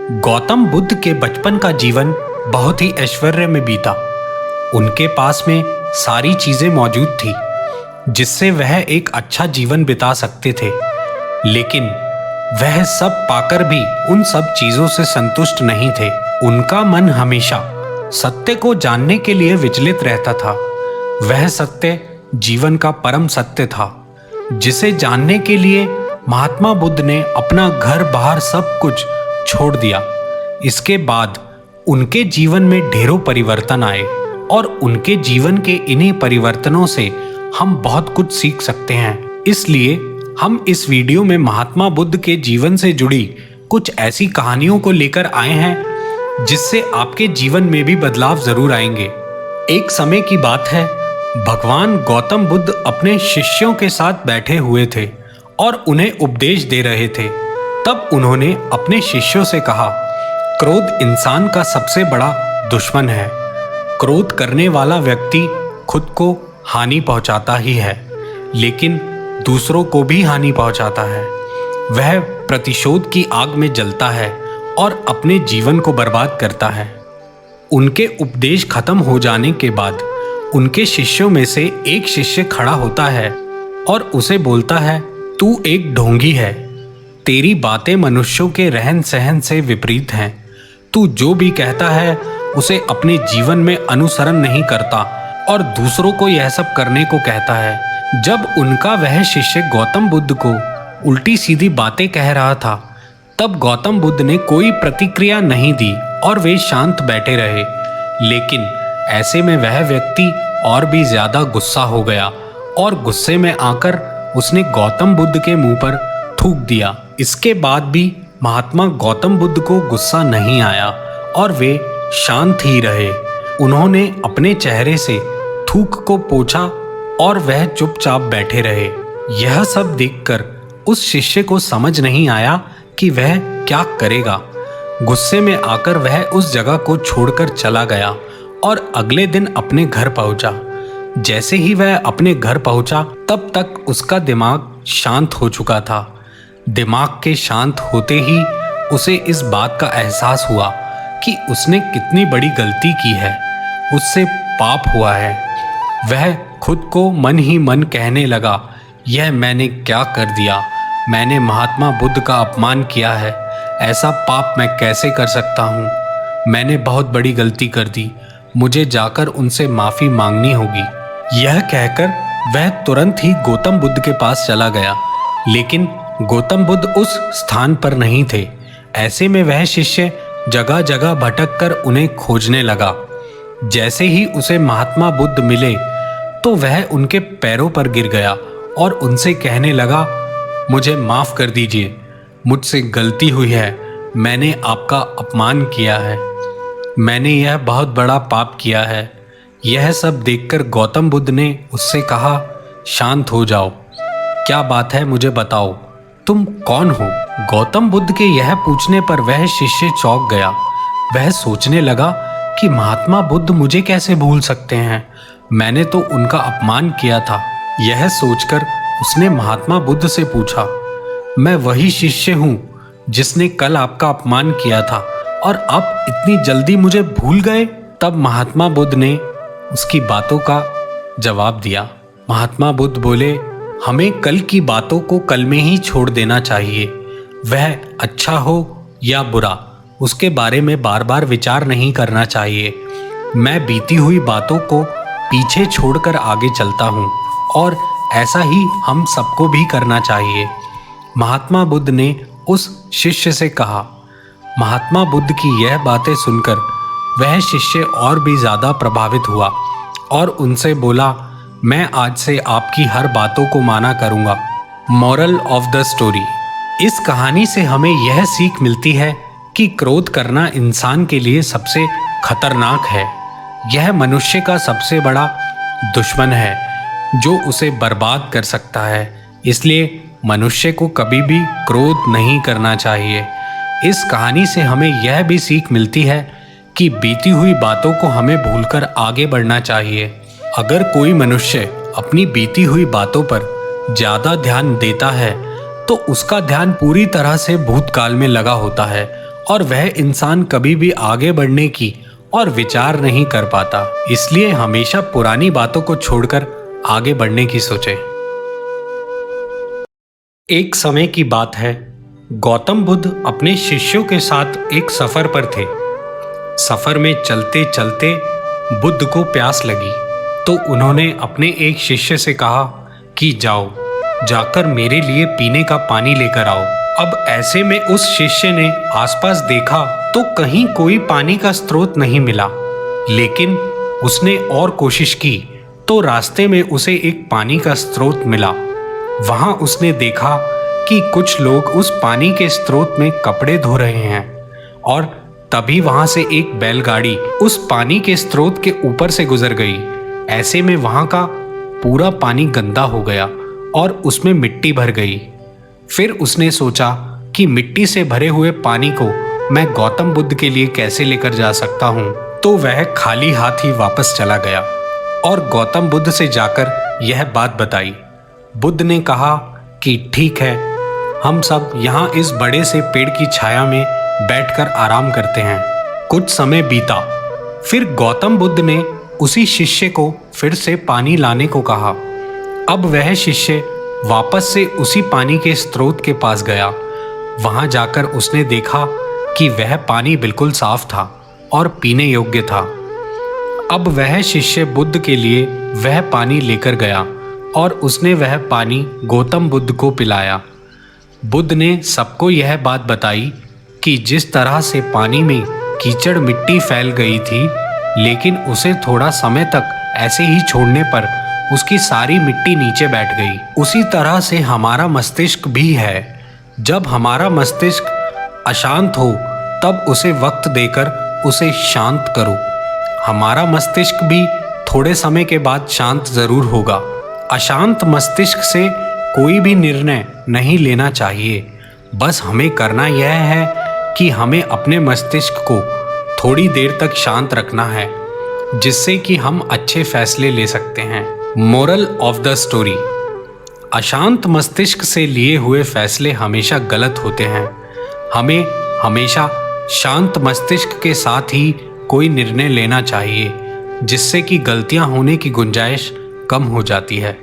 गौतम बुद्ध के बचपन का जीवन बहुत ही ऐश्वर्य में बीता। उनके पास में सारी चीजें मौजूद थी जिससे वह एक अच्छा जीवन बिता सकते थे, लेकिन वह सब पाकर भी उन सब चीजों से संतुष्ट नहीं थे। उनका मन हमेशा सत्य को जानने के लिए विचलित रहता था। वह सत्य जीवन का परम सत्य था, जिसे जानने के लिए महात्मा बुद्ध ने अपना घर बाहर सब कुछ छोड़ दिया। इसके बाद उनके जीवन में ढेरों परिवर्तन आए और उनके जीवन के इन्हीं परिवर्तनों से हम बहुत कुछ सीख सकते हैं। इसलिए हम इस वीडियो में महात्मा बुद्ध के जीवन से जुड़ी कुछ ऐसी कहानियों को लेकर आए हैं जिससे आपके जीवन में भी बदलाव जरूर आएंगे। एक समय की बात है, भगवान गौतम बुद्ध अपने शिष्यों के साथ बैठे हुए थे और उन्हें उपदेश दे रहे थे। तब उन्होंने अपने शिष्यों से कहा, क्रोध इंसान का सबसे बड़ा दुश्मन है। क्रोध करने वाला व्यक्ति खुद को हानि पहुंचाता ही है, लेकिन दूसरों को भी हानि पहुंचाता है। वह प्रतिशोध की आग में जलता है और अपने जीवन को बर्बाद करता है। उनके उपदेश खत्म हो जाने के बाद उनके शिष्यों में से एक शिष्य खड़ा होता है और उसे बोलता है, तू एक ढोंगी है। तेरी बातें मनुष्यों के रहन सहन से विपरीत हैं। तू जो भी कहता है उसे अपने जीवन में अनुसरण नहीं करता और दूसरों को यह सब करने को कहता है। जब उनका वह शिष्य गौतम बुद्ध को उल्टी सीधी बातें कह रहा था, तब गौतम बुद्ध ने कोई प्रतिक्रिया नहीं दी और वे शांत बैठे रहे। लेकिन ऐसे में वह व्यक्ति और भी ज्यादा गुस्सा हो गया और गुस्से में आकर उसने गौतम बुद्ध के मुंह पर थूक दिया। इसके बाद भी महात्मा गौतम बुद्ध को गुस्सा नहीं आया और वे शांत ही रहे। उन्होंने अपने चेहरे से थूक को पोंछा और वह चुपचाप बैठे रहे। यह सब देखकर उस शिष्य को समझ नहीं आया कि वह क्या करेगा। गुस्से में आकर वह उस जगह को छोड़कर चला गया और अगले दिन अपने घर पहुंचा। जैसे ही वह अपने घर पहुंचा, तब तक उसका दिमाग शांत हो चुका था। दिमाग के शांत होते ही उसे इस बात का एहसास हुआ कि उसने कितनी बड़ी गलती की है, उससे पाप हुआ है। वह खुद को मन ही मन कहने लगा, यह मैंने क्या कर दिया? मैंने महात्मा बुद्ध का अपमान किया है। ऐसा पाप मैं कैसे कर सकता हूँ? मैंने बहुत बड़ी गलती कर दी। मुझे जाकर उनसे माफ़ी मांगनी होगी। यह कहकर वह तुरंत ही गौतम बुद्ध के पास चला गया, लेकिन गौतम बुद्ध उस स्थान पर नहीं थे। ऐसे में वह शिष्य जगह जगह भटक कर उन्हें खोजने लगा। जैसे ही उसे महात्मा बुद्ध मिले तो वह उनके पैरों पर गिर गया और उनसे कहने लगा, मुझे माफ़ कर दीजिए, मुझसे गलती हुई है। मैंने आपका अपमान किया है। मैंने यह बहुत बड़ा पाप किया है। यह सब देखकर गौतम बुद्ध ने उससे कहा, शांत हो जाओ। क्या बात है, मुझे बताओ, तुम कौन हो? गौतम बुद्ध के यह पूछने पर वह शिष्य चौंक गया। वह सोचने लगा कि महात्मा बुद्ध मुझे कैसे भूल सकते हैं? मैंने तो उनका अपमान किया था। यह सोचकर उसने महात्मा बुद्ध से पूछा, मैं वही शिष्य हूँ जिसने कल आपका अपमान किया था और आप इतनी जल्दी मुझे भूल गए? तब महात्मा बुद्ध ने उसकी बातों का जवाब दिया। महात्मा बुद्ध बोले, हमें कल की बातों को कल में ही छोड़ देना चाहिए। वह अच्छा हो या बुरा, उसके बारे में बार बार विचार नहीं करना चाहिए। मैं बीती हुई बातों को पीछे छोड़कर आगे चलता हूँ और ऐसा ही हम सबको भी करना चाहिए। महात्मा बुद्ध ने उस शिष्य से कहा। महात्मा बुद्ध की यह बातें सुनकर वह शिष्य और भी ज़्यादा प्रभावित हुआ और उनसे बोला, मैं आज से आपकी हर बातों को माना करूँगा। मॉरल ऑफ द स्टोरी, इस कहानी से हमें यह सीख मिलती है कि क्रोध करना इंसान के लिए सबसे खतरनाक है। यह मनुष्य का सबसे बड़ा दुश्मन है जो उसे बर्बाद कर सकता है। इसलिए मनुष्य को कभी भी क्रोध नहीं करना चाहिए। इस कहानी से हमें यह भी सीख मिलती है कि बीती हुई बातों को हमें भूलकर आगे बढ़ना चाहिए। अगर कोई मनुष्य अपनी बीती हुई बातों पर ज़्यादा ध्यान देता है तो उसका ध्यान पूरी तरह से भूतकाल में लगा होता है और वह इंसान कभी भी आगे बढ़ने की और विचार नहीं कर पाता। इसलिए हमेशा पुरानी बातों को छोड़कर आगे बढ़ने की सोचे। एक समय की बात है, गौतम बुद्ध अपने शिष्यों के साथ एक सफर पर थे। सफर में चलते चलते बुद्ध को प्यास लगी, तो उन्होंने अपने एक शिष्य से कहा कि जाओ, जाकर मेरे लिए पीने का पानी लेकर आओ। अब ऐसे में उस शिष्य ने आसपास देखा तो कहीं कोई पानी का स्रोत नहीं मिला, लेकिन उसने और कोशिश की तो रास्ते में उसे एक पानी का स्रोत मिला। वहां उसने देखा कि कुछ लोग उस पानी के स्रोत में कपड़े धो रहे हैं, और तभी वहां से एक बैलगाड़ी उस पानी के स्रोत के ऊपर से गुजर गई। ऐसे में वहां का पूरा पानी गंदा हो गया और उसमें मिट्टी भर गई। फिर उसने सोचा कि मिट्टी से भरे हुए पानी को मैं गौतम बुद्ध के लिए कैसे लेकर जा सकता हूँ। तो वह खाली हाथ ही वापस चला गया और गौतम बुद्ध से जाकर यह बात बताई। बुद्ध ने कहा कि ठीक है, हम सब यहाँ इस बड़े से पेड़ की छाया में बैठकर आराम करते हैं। कुछ समय बीता, फिर गौतम बुद्ध ने उसी शिष्य को फिर से पानी लाने को कहा। अब वह शिष्य वापस से उसी पानी के स्रोत के पास गया। वहां जाकर उसने देखा कि वह पानी बिल्कुल साफ था और पीने योग्य था। अब वह शिष्य बुद्ध के लिए वह पानी लेकर गया और उसने वह पानी गौतम बुद्ध को पिलाया। बुद्ध ने सबको यह बात बताई कि जिस तरह से पानी में कीचड़ मिट्टी फैल गई थी, लेकिन उसे थोड़ा समय तक ऐसे ही छोड़ने पर उसकी सारी मिट्टी नीचे बैठ गई, उसी तरह से हमारा मस्तिष्क भी है। जब हमारा मस्तिष्क अशांत हो तब उसे वक्त देकर उसे शांत करो। हमारा मस्तिष्क भी थोड़े समय के बाद शांत जरूर होगा। अशांत मस्तिष्क से कोई भी निर्णय नहीं लेना चाहिए। बस हमें करना यह है कि हमें अपने मस्तिष्क को थोड़ी देर तक शांत रखना है, जिससे कि हम अच्छे फैसले ले सकते हैं। मोरल ऑफ द स्टोरी: अशांत मस्तिष्क से लिए हुए फैसले हमेशा गलत होते हैं। हमें हमेशा शांत मस्तिष्क के साथ ही कोई निर्णय लेना चाहिए, जिससे कि गलतियां होने की गुंजाइश कम हो जाती है।